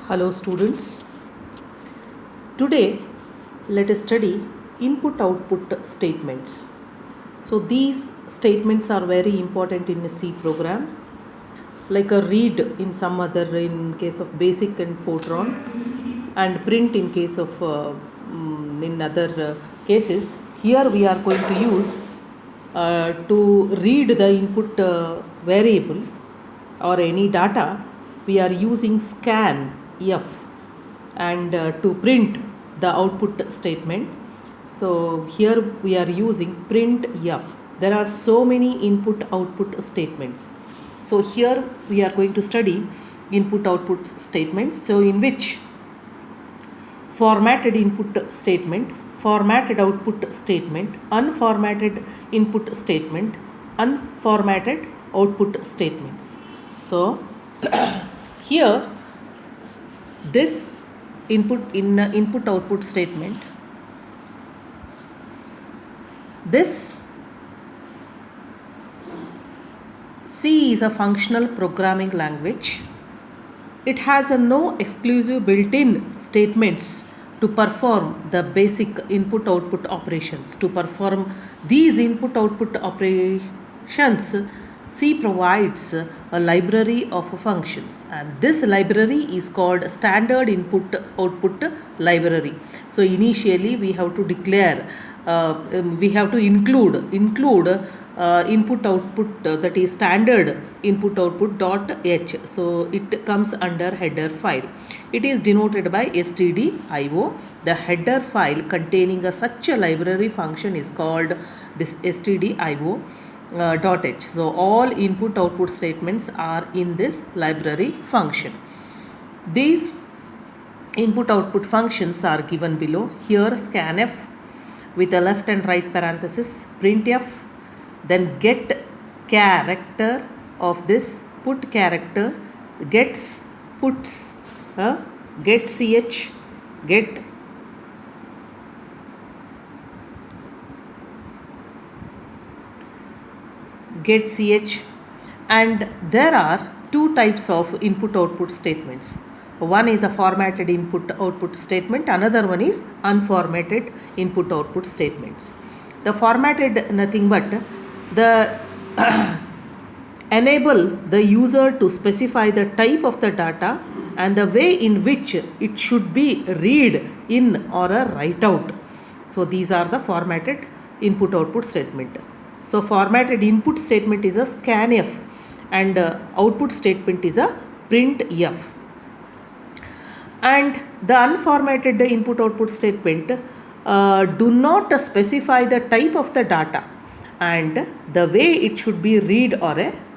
Hello students. Today let us study input-output statements. So these statements are very important in a C program, like a read in some other, in case of basic and Fortran, and print in case of in other cases. Here we are going to use to read the input variables or any data. We are using scan F, and to print the output statement. So here we are using print F. There are so many input output statements. So here we are going to study input output statements. So in which formatted input statement, formatted output statement, unformatted input statement, unformatted output statements. So here this input output statement, this C is a functional programming language. It has no exclusive built-in statements to perform the basic input-output operations. To perform these input-output operations, C provides a library of functions, and this library is called standard input-output library. So initially we have to declare, we have to include input output, that is standard input output dot h. So it comes under header file. It is denoted by stdio. The header file containing such a library function is called this stdio dot h. So all input output statements are in this library function. These input output functions are given below. Here scanf with a left and right parenthesis, printf, then get character of this, put character, gets, puts, get ch, get ch, and there are two types of input output statements. One is a formatted input output statement, another one is unformatted input output statements. The formatted nothing but the enable the user to specify the type of the data and the way in which it should be read in or a write out. So these are the formatted input output statement. So formatted input statement is a scanf, and output statement is a printf. And the unformatted input output statement do not specify the type of the data and the way it should be read or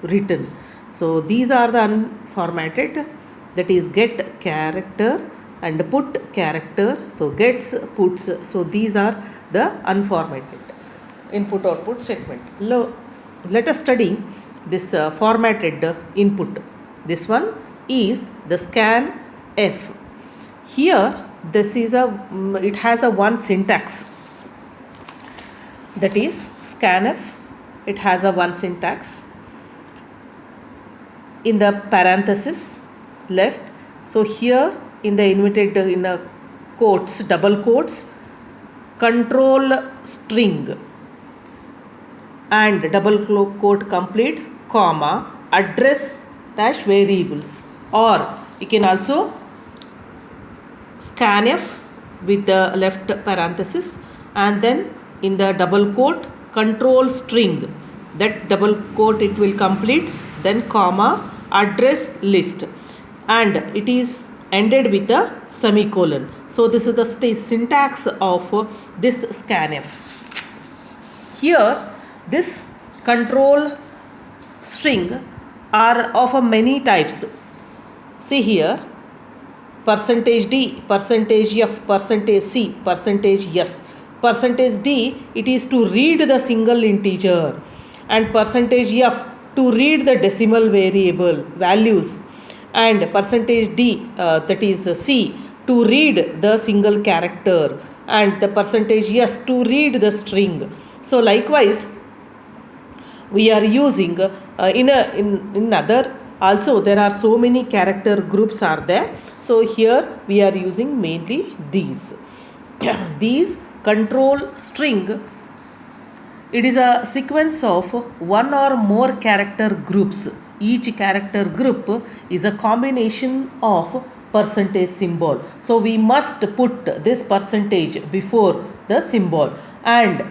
written. So these are the unformatted, that is get character and put character. So gets, puts. So these are the unformatted input output statement. Let us study this formatted input. This one is the scanf. Here this is it has a one syntax, that is scanf. It has a one syntax in the parenthesis left. So here in the inverted in a quotes, double quotes, control string and double quote completes, comma, address dash variables, or you can also scanf with the left parenthesis and then in the double quote control string, that double quote it will complete, then comma, address list, and it is ended with a semicolon. So this is the syntax of this scanf. Here this control string are of many types. See here, %d, %f, %c, %s. %d it is to read the single integer, and %f to read the decimal variable values, and %d that is c to read the single character, and the %s to read the string. So likewise we are using in other Also, there are so many character groups are there. So here we are using mainly these. These control string, it is a sequence of one or more character groups. Each character group is a combination of percentage symbol. So we must put this percentage before the symbol, and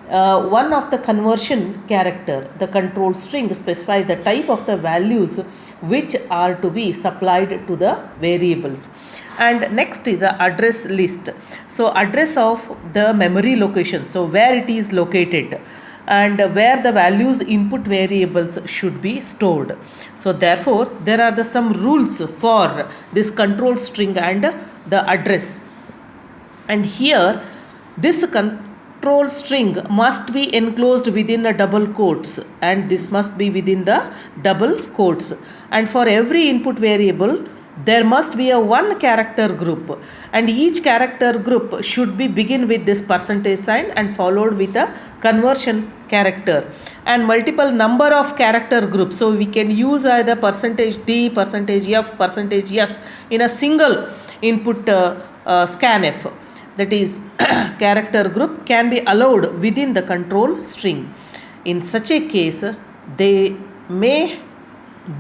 one of the conversion character, the control string, specifies the type of the values which are to be supplied to the variables. And next is a address list. So address of the memory location, so where it is located and where the values input variables should be stored. So therefore there are some rules for this control string and the address. And here this control string must be enclosed within a double quotes, and this must be within the double quotes. And for every input variable there must be a one character group, and each character group should be begin with this percentage sign and followed with a conversion character, and multiple number of character groups. So we can use either percentage D, percentage F, percentage S in a single input scanf. That is character group can be allowed within the control string. In such a case, they may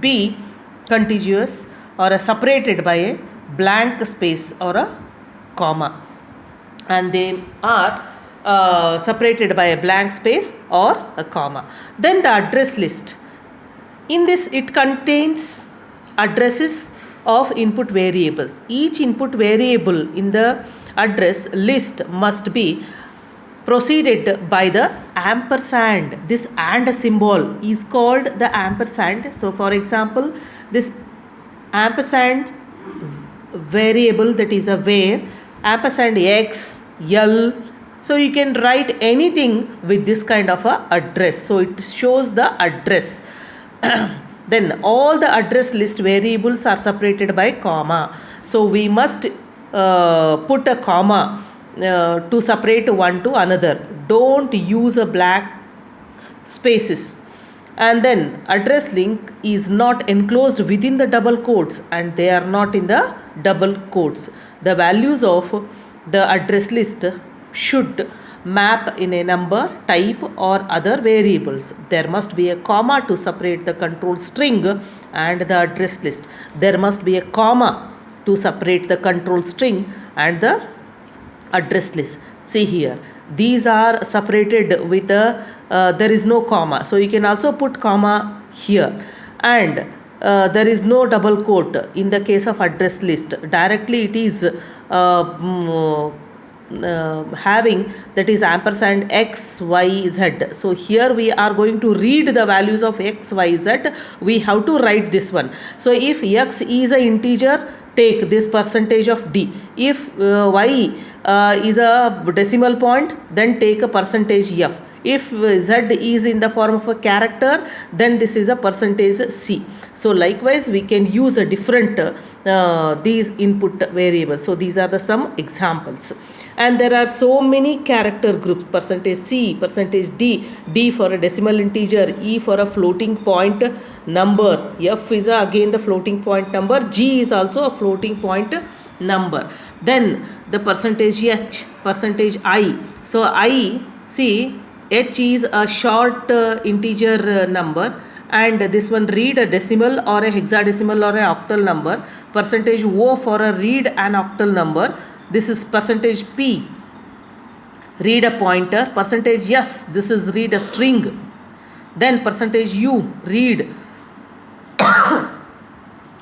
be contiguous or separated by a blank space or a comma, and they are separated by a blank space or a comma. Then the address list. In this, it contains addresses of input variables. Each input variable in the address list must be preceded by the ampersand. This and symbol is called the ampersand. So for example, this ampersand variable, that is a var, ampersand x, l. So you can write anything with this kind of a address. So it shows the address. Then all the address list variables are separated by comma. So we must put a comma to separate one to another. Don't use a black spaces. And then address link is not enclosed within the double quotes, and they are not in the double quotes. The values of the address list should map in a number, type or other variables. There must be a comma to separate the control string and the address list. There must be a comma to separate the control string and the address list. See here, these are separated with a there is no comma. So you can also put comma here, and there is no double quote in the case of address list. Directly it is having, that is ampersand x, y, z. So here we are going to read the values of x, y, z. We have to write this one. So if x is an integer, take this percentage of d. If y is a decimal point, then take a percentage f. If z is in the form of a character, then this is a percentage c. So likewise we can use a different these input variables. So these are the some examples. And there are so many character groups: percentage c, percentage d, d for a decimal integer, e for a floating point number, f is again the floating point number, g is also a floating point number. Then the percentage h, percentage I. So I, see, h is a short integer number, and this one read a decimal or a hexadecimal or a octal number. Percentage o for a read an octal number. This is percentage p, read a pointer. Percentage s, this is read a string. Then percentage u, read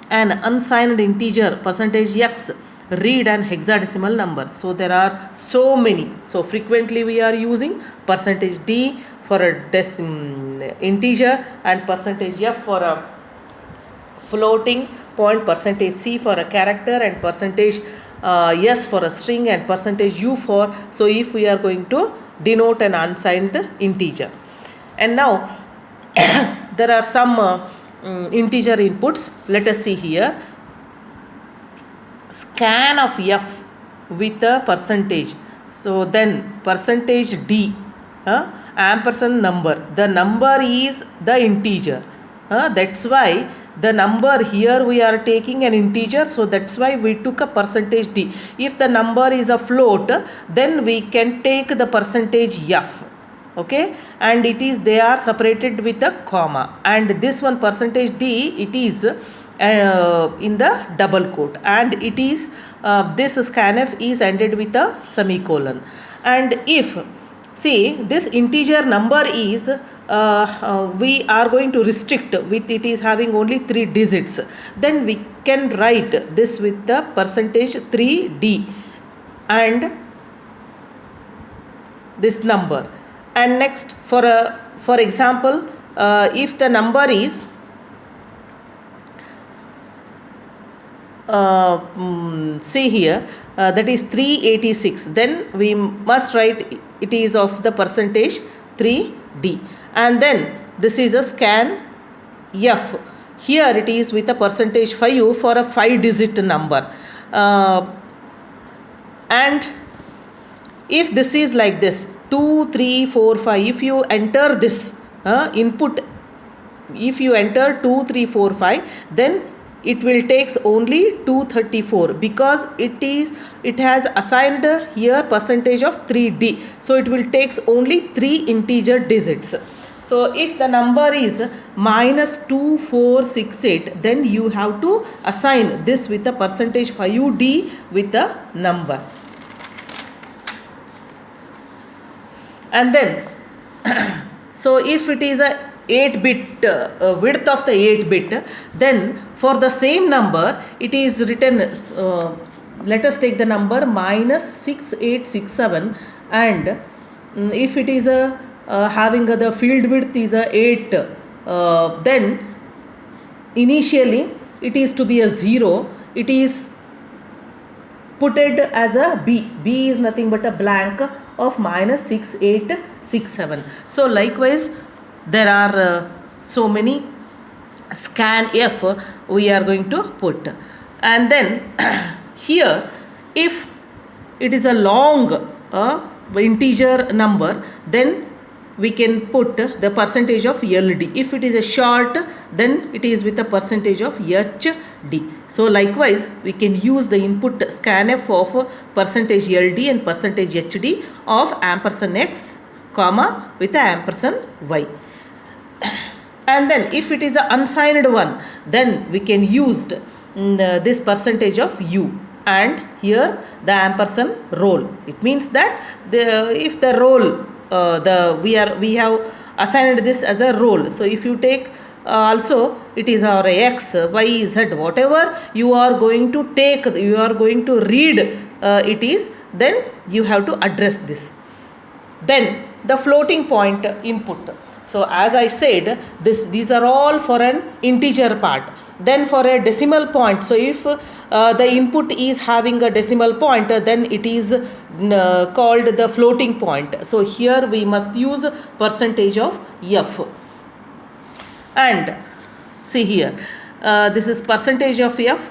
an unsigned integer. Percentage x, read an hexadecimal number. So there are so many. So frequently we are using percentage d for a integer, and percentage f for a floating point, percentage c for a character, and percentage s for a string, and percentage u for, so if we are going to denote an unsigned integer. And now there are some integer inputs. Let us see here. Scan of f with a percentage. So then percentage d, ampersand number. The number is the integer. That's why the number here we are taking an integer, so that's why we took a percentage d. If the number is a float, then we can take the percentage f. Okay, and it is, they are separated with a comma, and this one percentage d, it is in the double quote, and it is this scanf is ended with a semicolon. And if, see, this integer number is we are going to restrict with it is having only 3 digits, then we can write this with the percentage 3d and this number. And next, for example, if the number is see here, that is 386, then we must write it is of the percentage 3d. And then this is a scan f. Here it is with a percentage 5 for a 5-digit number. And if this is like this 2, 3, 4, 5, if you enter this input, if you enter 2, 3, 4, 5, then it will takes only 234, because it has assigned here percentage of 3d, so it will takes only 3 integer digits. So if the number is minus 2468, then you have to assign this with a percentage 5d with a number. And then so if it is a 8-bit width of the 8-bit, then for the same number it is written, let us take the number minus 6867, and if it is a having the field width is a 8, then initially it is to be a 0, it is putted as a b. B is nothing but a blank of minus 6867. So likewise there are so many scan f we are going to put. And then here if it is a long integer number, then we can put the percentage of LD. If it is a short, then it is with a percentage of HD. So likewise we can use the input scanf of percentage LD and percentage HD of ampersand x comma with a ampersand y. And then if it is the unsigned one, then we can use this percentage of u, and here the ampersand roll. It means that if the roll we have assigned this as a roll. So if you take also it is our x, y, z, whatever you are going to take, you are going to read it is, then you have to address this. Then the floating point input. So as I said, these are all for an integer part. Then for a decimal point, so if the input is having a decimal point, then it is called the floating point. So here we must use percentage of f. And see here, this is percentage of f,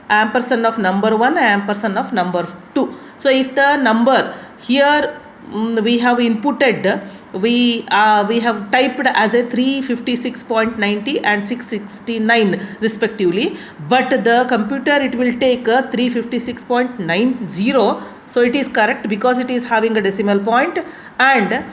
ampersand of number 1, ampersand of number 2. So if the number here we have inputted, we have typed as a 356.90 and 669 respectively, but the computer it will take a 356.90, so it is correct because it is having a decimal point, and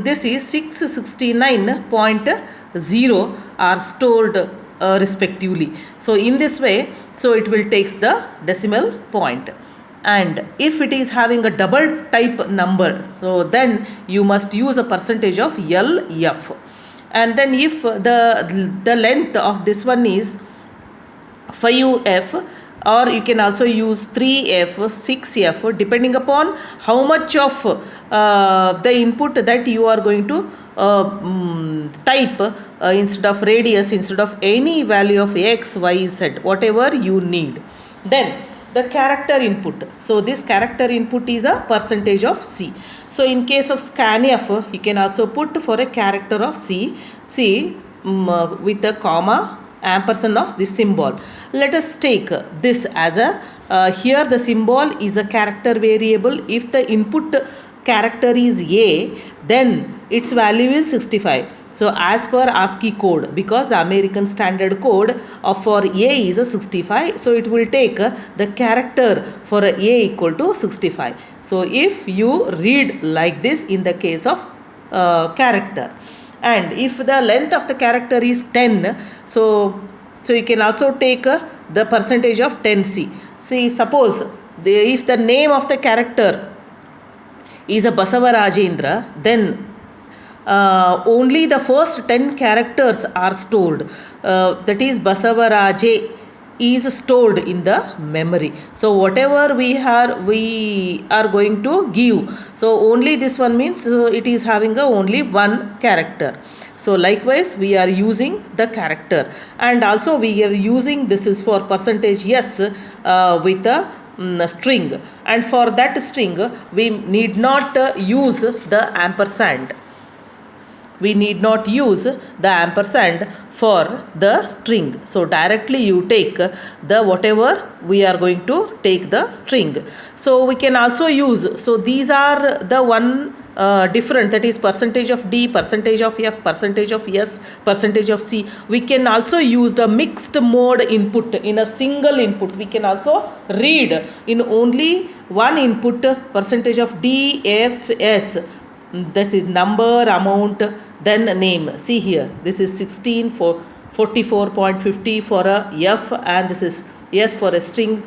this is 669.0 are stored respectively. So in this way, so it will takes the decimal point. And if it is having a double type number, so then you must use a percentage of LF. And then if the length of this one is 5F, or you can also use 3F, 6F, depending upon how much of the input that you are going to type instead of radius, instead of any value of X, Y, Z, whatever you need. Then the character input. So this character input is a percentage of C. So in case of scanf, you can also put for a character of C with a comma, ampersand of this symbol. Let us take this as a, here the symbol is a character variable. If the input character is A, then its value is 65. So as per ASCII code, because the American Standard Code of for A is a 65, so it will take the character for a equal to 65. So if you read like this in the case of character, and if the length of the character is 10, so you can also take the percentage of 10C. See, suppose if the name of the character is a Basavarajendra, then only the first 10 characters are stored. That is, Basavaraje is stored in the memory. So whatever we are going to give, so only this one means it is having only one character. So likewise we are using the character, and also we are using, this is for percentage yes, with a string, and for that string we need not use the ampersand. We need not use the ampersand for the string. So directly you take the whatever we are going to take the string. So we can also use, so these are the one different, that is percentage of D, percentage of F, percentage of S, percentage of C. We can also use the mixed mode input in a single input. We can also read in only one input percentage of D, F, S. This is number, amount, then name. See here, this is 16 for 44.50 for a F, and this is S for a string.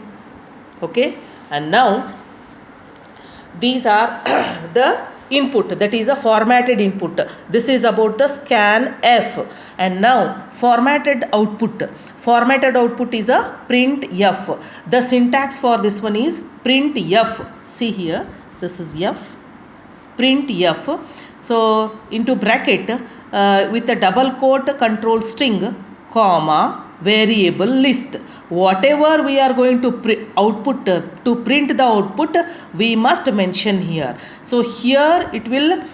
Okay, and now these are the input, that is a formatted input. This is about the scan F. And now formatted output. Formatted output is a print F. The syntax for this one is print F. See here, this is F, print F. So into bracket with a double quote control string, comma, variable list. Whatever we are going to output to print the output, we must mention here. So here it will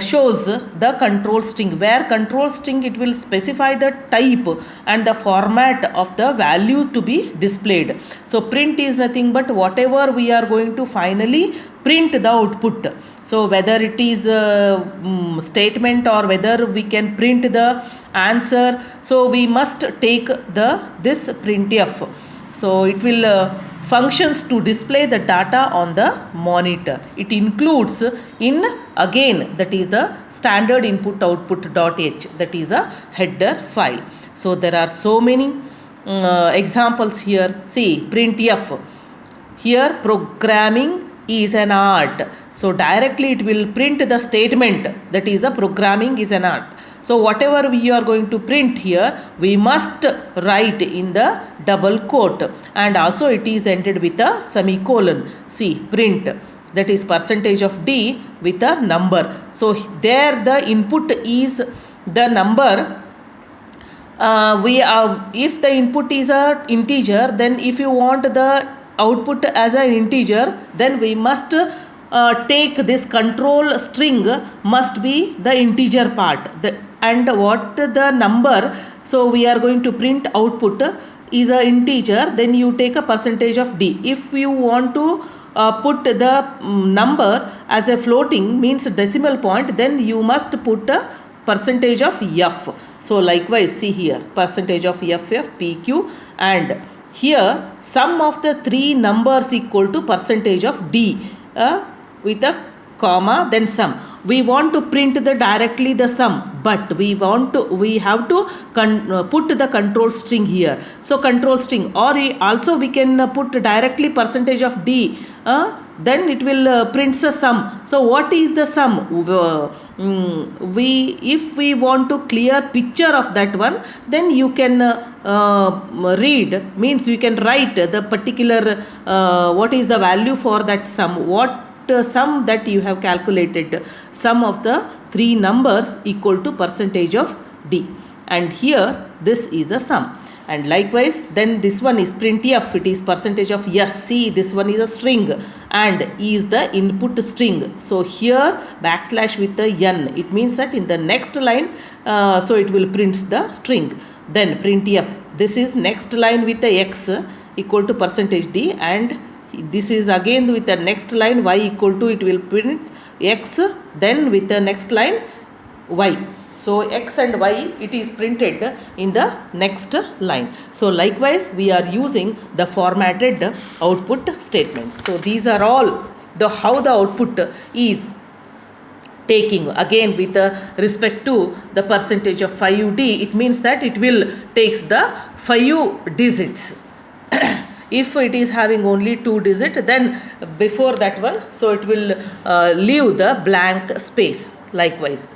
shows the control string, where control string it will specify the type and the format of the value to be displayed. So print is nothing but whatever we are going to finally print the output. So whether it is a statement or whether we can print the answer, so we must take this printf. So it will functions to display the data on the monitor. It includes in, again, that is the standard input output.h, that is a header file. So there are so many examples here. See, printf. Here programming is an art. So directly it will print the statement, that is a programming is an art. So whatever we are going to print here, we must write in the double quote, and also it is ended with a semicolon. See, print, that is percentage of D with a number. So there the input is the number. If the input is a integer, then if you want the output as an integer, then we must take this control string must be the integer part. And what the number, so we are going to print output is a integer, then you take a percentage of D. If you want to put the number as a floating, means decimal point, then you must put a percentage of F. So likewise, see here, percentage of F, PQ, and here sum of the three numbers equal to percentage of D with a comma, then sum. We want to print directly the sum, but we have to put the control string here. So control string, or also we can put directly percentage of D, then it will print the sum. So what is the sum? If we want to clear picture of that one, then you can read, means you can write the particular what is the value for that sum, what sum that you have calculated, sum of the three numbers equal to percentage of D, and here this is a sum. And likewise, then this one is printf, it is percentage of yes. See, this one is a string and is the input string. So here backslash with the n, it means that in the next line, so it will print the string. Then printf, this is next line with the x equal to percentage D, and this is again with the next line y equal to, it will print x, then with the next line y. So X and Y, it is printed in the next line. So likewise, we are using the formatted output statements. So these are all the how the output is taking again with respect to the percentage of 5D. It means that it will takes the 5 digits. If it is having only 2 digits, then before that one, so it will leave the blank space likewise.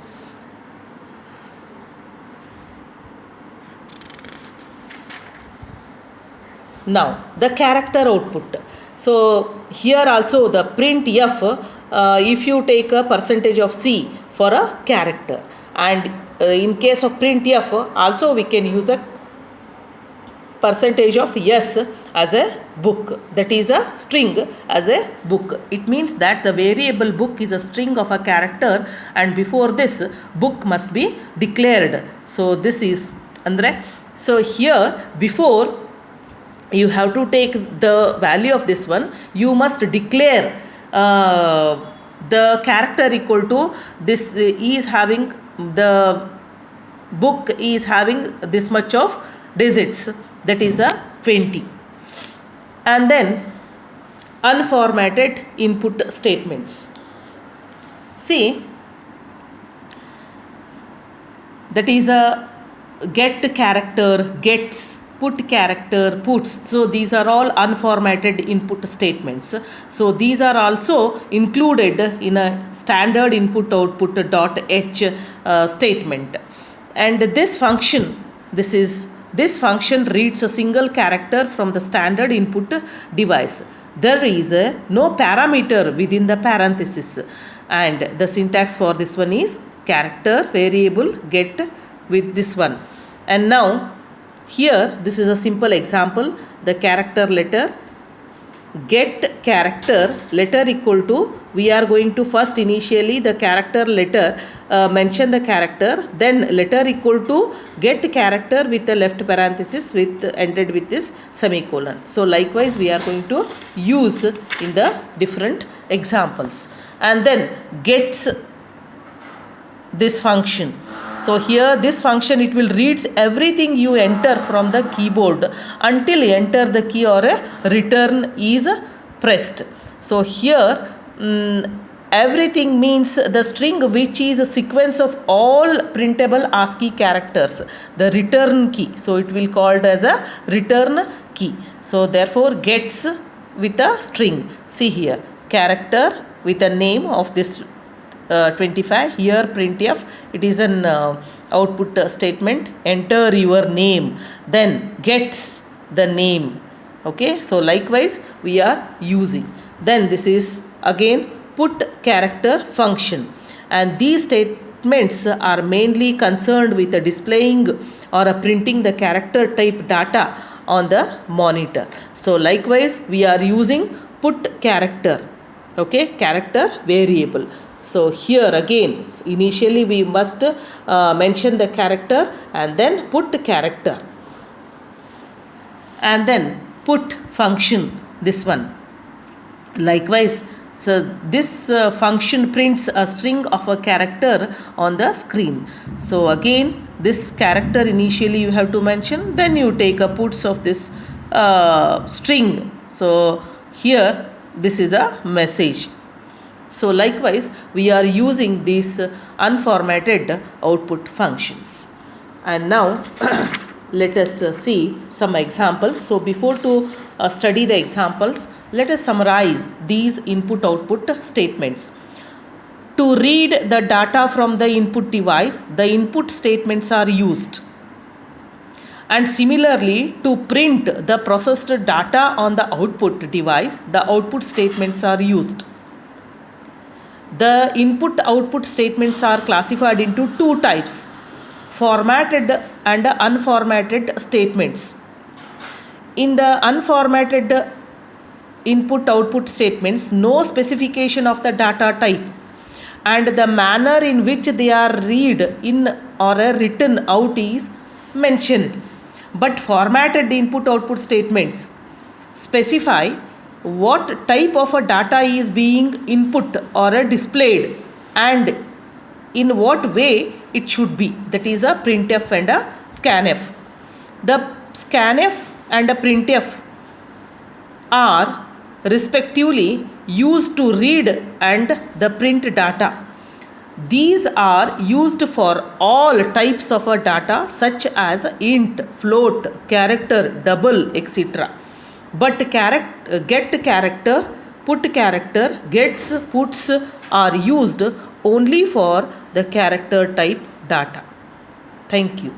Now the character output. So here also the printf, if you take a percentage of C for a character, and in case of printf also we can use a percentage of S as a book, that is a string as a book. It means that the variable book is a string of a character, and before this book must be declared. So this is andre. So here before you have to take the value of this one, you must declare the character equal to this is having the book is having this much of digits, that is a 20. And then unformatted input statements. See, that is a get character, gets, put character, puts. So these are all unformatted input statements. So these are also included in a standard input output .h statement. And this function, this function reads a single character from the standard input device. There is no parameter within the parenthesis, and the syntax for this one is character variable get with this one. And now here this is a simple example, the character letter, get character letter equal to, we are going to first initially the character letter mention the character, then letter equal to get character with the left parenthesis with ended with this semicolon. So likewise we are going to use in the different examples. And then gets this function. So here this function, it will reads everything you enter from the keyboard until enter the key or a return is pressed. So here everything means the string which is a sequence of all printable ASCII characters, the return key. So it will called as a return key. So therefore gets with a string. See here, character with a name of this 25. Here printf, it is an output statement, enter your name, then gets the name. Okay, so likewise we are using. Then this is again put character function, and these statements are mainly concerned with displaying or printing the character type data on the monitor. So likewise we are using put character, okay, character variable. So here again initially we must mention the character and then put character, and then put function, this one. Likewise, so this function prints a string of a character on the screen. So again this character initially you have to mention, then you take a puts of this string. So here this is a message. So likewise we are using these unformatted output functions. And now let us see some examples. So before to study the examples, let us summarize these input output statements. To read the data from the input device, the input statements are used. And similarly, to print the processed data on the output device, the output statements are used. The input output statements are classified into two types, formatted and unformatted statements. In the unformatted input output statements, no specification of the data type and the manner in which they are read in or written out is mentioned. But formatted input output statements specify what type of a data is being input or displayed and in what way it should be, that is a printf and a scanf. The scanf and a printf are respectively used to read and the print data. These are used for all types of a data such as int, float, character, double, etc. But get character, put character, gets, puts are used only for the character type data. Thank you.